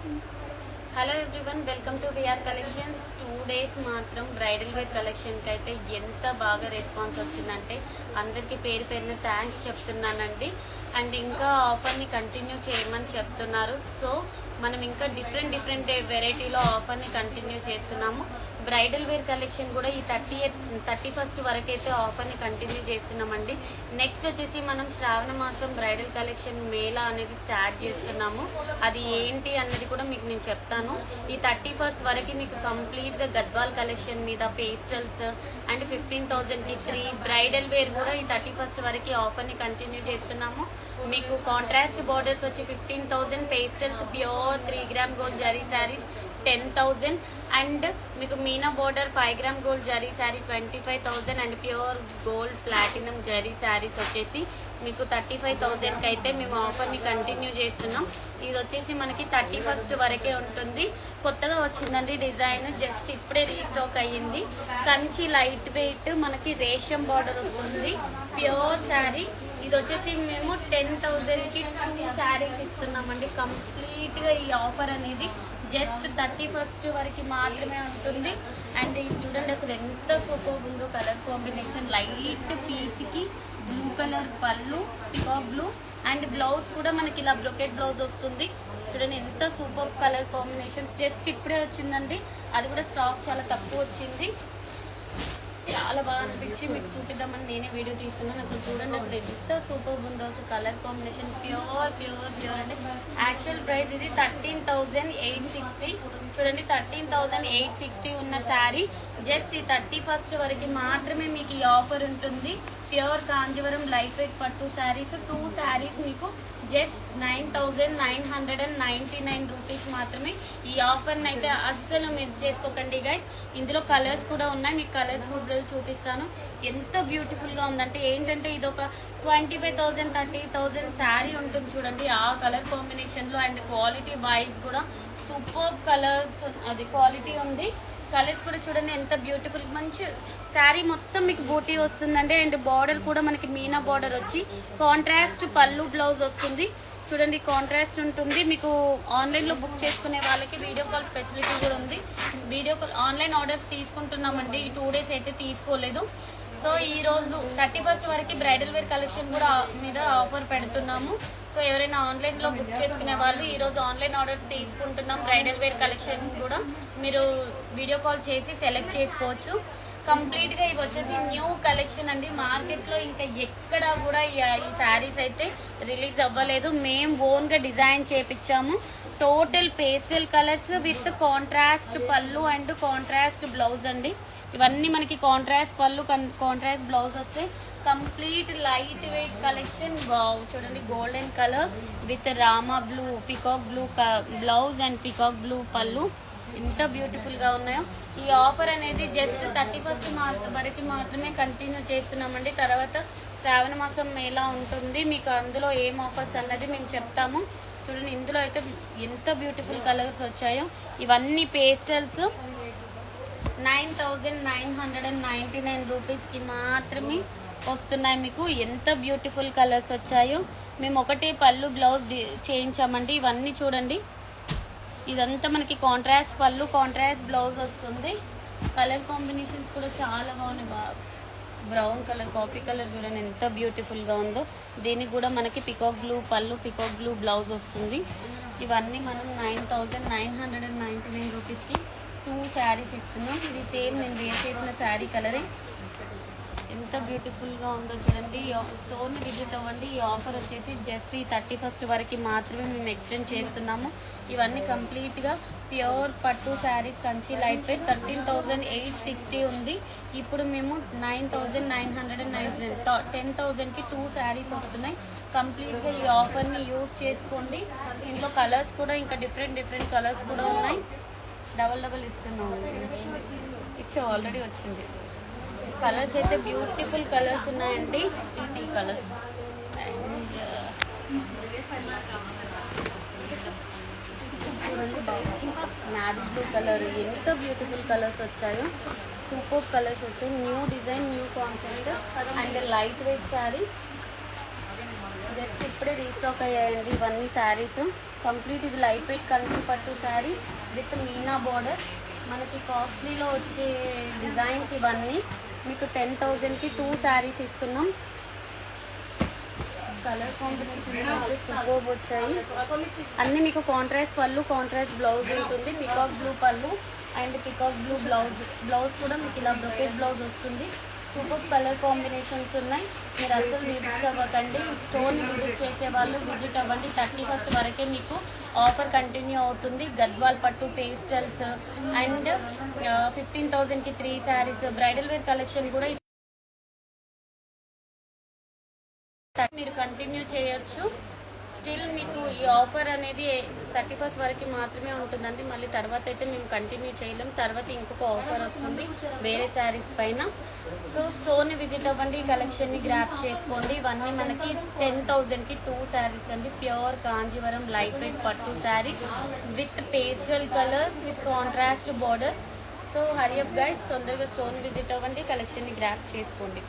Hello everyone, welcome to VR collections. 2 days మాత్రం bridal wear కలెక్షన్కి అయితే ఎంత బాగా రెస్పాన్స్ వచ్చిందంటే అందరికీ పేరు పేరున థ్యాంక్స్ చెప్తున్నానండి. అండ్ ఇంకా ఆఫర్ని కంటిన్యూ చేయమని చెప్తున్నారు. సో మనం ఇంకా డిఫరెంట్ వెరైటీలో ఆఫర్ని కంటిన్యూ చేస్తున్నాము. బ్రైడల్ వేర్ కలెక్షన్ కూడా ఈ 31st వరకు అయితే ఆఫర్ని కంటిన్యూ చేస్తున్నామండి. నెక్స్ట్ వచ్చేసి మనం శ్రావణ మాసం బ్రైడల్ కలెక్షన్ మేళా అనేది స్టార్ట్ చేస్తున్నాము. అది ఏంటి అన్నది కూడా మీకు నేను చెప్తాను. ఈ 31st వరకు మీకు కంప్లీట్గా గద్వాల్ కలెక్షన్ మీద పేస్టల్స్ అండ్ 15,000కి 3 బ్రైడల్ వేర్ కూడా ఈ 31st వరకు ఆఫర్ని కంటిన్యూ చేస్తున్నాము. మీకు కాంట్రాస్ట్ బార్డర్స్ వచ్చి 15,000, pastels pure 3 gram gold zari saris 10,000 and మీకు Meena border 5 gram gold zari sari 25,000 and pure gold platinum zari saris వచ్చేసి మీకు 35,000కి అయితే మేము ఆఫర్ని కంటిన్యూ చేస్తున్నాం. ఇది వచ్చేసి మనకి 31st వరకే ఉంటుంది. కొత్తగా వచ్చిందండి డిజైన్, జస్ట్ ఇప్పుడే రీస్టాక్ అయ్యింది. కంచి లైట్ వెయిట్ మనకి రేషం బార్డర్ వస్తుంది, ప్యూర్ శారీ. ఇది వచ్చేసి మేము 10,000కి 2 శారీస్ ఇస్తున్నామండి. కంప్లీట్గా ఈ ఆఫర్ అనేది జస్ట్ 31st వరకు మాత్రమే ఉంటుంది. అండ్ ఇది చూడండి అసలు ఎంత సూపర్ ఉందో కలర్ కాంబినేషన్. లైట్ పీచ్కి బ్లూ కలర్ పళ్ళు, పికాక్ బ్లూ అండ్ బ్లౌజ్ కూడా మనకి ఇలా బ్రొకెట్ బ్లౌజ్ వస్తుంది. చూడండి ఎంత సూపర్ కలర్ కాంబినేషన్. జస్ట్ ఇప్పుడే వచ్చిందండి, అది కూడా స్టాక్ చాలా తక్కువ వచ్చింది. చాలా బాగా అనిపించి మీకు చూపిద్దామని నేనే వీడియో తీస్తున్నాను. అసలు చూడండి అసలు ఎంత సూపర్ ఉందో అసలు కలర్ కాంబినేషన్. ప్యూర్ అంటే యాక్చువల్ ప్రైస్ ఇది 13,860. చూడండి 13,860 ఉన్న శారీ జస్ట్ ఈ 31st వరకు మాత్రమే మీకు ఈ ఆఫర్ ఉంటుంది. ప్యూర్ కాంజీవరం లైట్ వెయిట్ పట్టు శారీస్ 2 శారీస్ మీకు జస్ట్ 9,999 రూపీస్ మాత్రమే. ఈ ఆఫర్ని అయితే అస్సలు మిస్ చేసుకోకండి గైస్. ఇందులో కలర్స్ కూడా ఉన్నాయి, మీకు కలర్స్ కూడా చూపిస్తాను. ఎంత బ్యూటిఫుల్గా ఉందంటే ఏంటంటే ఇది ఒక 25,000 30,000 శారీ ఉంటుంది చూడండి ఆ కలర్ కాంబినేషన్లో. అండ్ క్వాలిటీ వైజ్ కూడా సూపర్ కలర్స్ అది క్వాలిటీ ఉంది. కలర్స్ కూడా చూడండి ఎంత బ్యూటిఫుల్, మంచి శారీ మొత్తం మీకు బూటీ వస్తుందండి. అండ్ బార్డర్ కూడా మనకి మీనా బార్డర్ వచ్చి కాంట్రాస్ట్ పళ్ళు బ్లౌజ్ వస్తుంది. చూడండి కాంట్రాస్ట్ ఉంటుంది. మీకు ఆన్లైన్లో బుక్ చేసుకునే వాళ్ళకి వీడియో కాల్ ఫెసిలిటీ కూడా ఉంది. వీడియో కాల్ ఆన్లైన్ ఆర్డర్స్ తీసుకుంటున్నామండి. ఈ 2 days అయితే తీసుకోలేదు. సో ఈరోజు 31st వరకు బ్రైడల్ వేర్ కలెక్షన్ కూడా మీద ఆఫర్ పెడుతున్నాము. సో ఎవరైనా ఆన్లైన్లో బుక్ చేసుకునే వాళ్ళు ఈరోజు ఆన్లైన్ ఆర్డర్స్ తీసుకుంటున్నాం. బ్రైడల్ వేర్ కలెక్షన్ కూడా మీరు వీడియో కాల్ చేసి సెలెక్ట్ చేసుకోవచ్చు. కంప్లీట్గా ఇవి వచ్చేసి న్యూ కలెక్షన్ అండి. మార్కెట్లో ఇంకా ఎక్కడా కూడా ఈ శారీస్ అయితే రిలీజ్ అవ్వలేదు. మేము ఓన్గా డిజైన్ చేయించాము. Total pastel colours with contrast పళ్ళు అండ్ కాంట్రాస్ట్ బ్లౌజ్ అండి. ఇవన్నీ మనకి కాంట్రాస్ట్ పళ్ళు కాంట్రాస్ట్ బ్లౌజ్ వస్తాయి. Complete light weight collection. చూడండి golden colour with Rama blue peacock blue blouse and peacock blue పళ్ళు ఎంత బ్యూటిఫుల్గా ఉన్నాయో. ఈ ఆఫర్ అనేది జస్ట్ 31st వరకు మాత్రమే కంటిన్యూ చేస్తున్నామండి. తర్వాత శ్రావణ మాసం మేళా ఉంటుంది, మీకు అందులో ఏం ఆఫర్స్ అన్నది మేము చెప్తాము. చూడండి ఇందులో అయితే ఎంత బ్యూటిఫుల్ కలర్స్ వచ్చాయో. ఇవన్నీ పేస్టల్స్ 9,999 రూపీస్కి మాత్రమే వస్తున్నాయి. మీకు ఎంత బ్యూటిఫుల్ కలర్స్ వచ్చాయో. మేము ఒకటే పళ్ళు బ్లౌజ్ చేయించామండి. ఇవన్నీ చూడండి, ఇదంతా మనకి కాంట్రాస్ట్ పళ్ళు కాంట్రాస్ట్ బ్లౌజ్ వస్తుంది. కలర్ కాంబినేషన్స్ కూడా చాలా బాగున్నాయి. బ్రౌన్ కలర్ కాఫీ కలర్ చూడండి ఎంత బ్యూటిఫుల్గా ఉందో. దీనికి కూడా మనకి పికాక్ బ్లూ పళ్ళు పికాక్ బ్లూ బ్లౌజ్ వస్తుంది. ఇవన్నీ మనం 9,999 రూపీస్కి 2 శారీస్ ఇస్తున్నాం. ఇది సేమ్ నేను వేర్ చేసిన శారీ కలరే. ఎంత బ్యూటిఫుల్గా ఉందో చూడండి. స్టోర్ని విజిట్ అవ్వండి. ఈ ఆఫర్ వచ్చేసి జస్ట్ ఈ 31st వరకు మాత్రమే మేము ఎక్స్టెండ్ చేస్తున్నాము. ఇవన్నీ కంప్లీట్గా ప్యూర్ పట్టు శారీస్ కంచి లైట్ వెయిట్ 13,860 ఉంది. ఇప్పుడు మేము 9,999 10,000కి 2 శారీస్ వస్తున్నాయి. కంప్లీట్గా ఈ ఆఫర్ని యూజ్ చేసుకోండి. ఇంట్లో కలర్స్ కూడా ఇంకా డిఫరెంట్ కలర్స్ కూడా ఉన్నాయి. డబల్ ఇస్తున్నాము. ఇచ్చా ఆల్రెడీ వచ్చింది. కలర్స్ అయితే బ్యూటిఫుల్ కలర్స్ ఉన్నాయండి. ఈ colours and navy blue colour ఎంత బ్యూటిఫుల్ కలర్స్ వచ్చాయో. సూపర్ కలర్స్ వచ్చాయి. New design new concept and light weight sari. Just ఇప్పుడే రీస్టాక్ అయ్యాయండి ఇవన్నీ శారీస్. కంప్లీట్ ఇది లైట్ వెయిట్ కంచి పట్టు శారీ విత్ మీనా బోర్డర్. మనకి కాస్ట్లీలో వచ్చే డిజైన్స్ ఇవన్నీ. మీకు 10,000కి 2 శారీస్ ఇస్తున్నాం. కలర్ కాంబినేషన్ సూపర్బ్ వచ్చాయి అన్నీ. మీకు కాంట్రాస్ట్ పళ్ళు, కాంట్రాస్ట్ బ్లౌజ్ ఉంటుంది. పికాక్ బ్లూ పళ్ళు అండ్ పికాక్ బ్లూ బ్లౌజ్ కూడా మీకు ఇలా బ్రొకెట్ బ్లౌజ్ వస్తుంది. సూపర్ కలర్ కాంబినేషన్స్ ఉన్నాయి. మీరు అసలు విజిట్ అవ్వకండి. స్టోర్ని విజిట్ చేసే వాళ్ళు విజిట్ అవ్వండి. 31st వరకే మీకు ఆఫర్ కంటిన్యూ అవుతుంది. గద్వాల్ పట్టు పేస్టల్స్ అండ్ 15,000కి 3 శారీస్. బ్రైడల్ వేర్ కలెక్షన్ కూడా మీరు కంటిన్యూ చేయొచ్చు. స్టిల్ మీకు ఈ ఆఫర్ అనేది 31st వరకు మాత్రమే ఉంటుందండి. మళ్ళీ తర్వాత అయితే మేము కంటిన్యూ చేయలేం. తర్వాత ఇంకొక ఆఫర్ వస్తుంది వేరే శారీస్ పైన. సో స్టోర్ని విజిట్ అవ్వండి, కలెక్షన్ని గ్రాప్ చేసుకోండి. ఇవన్నీ మనకి 10,000కి 2 శారీస్ అండి. ప్యూర్ కాంజీవరం లైట్ వెయిట్ పట్టు sari with pastel colours with contrast borders. So hurry up guys, తొందరగా స్టోర్ని విజిట్ అవ్వండి, కలెక్షన్ని గ్రాప్ చేసుకోండి.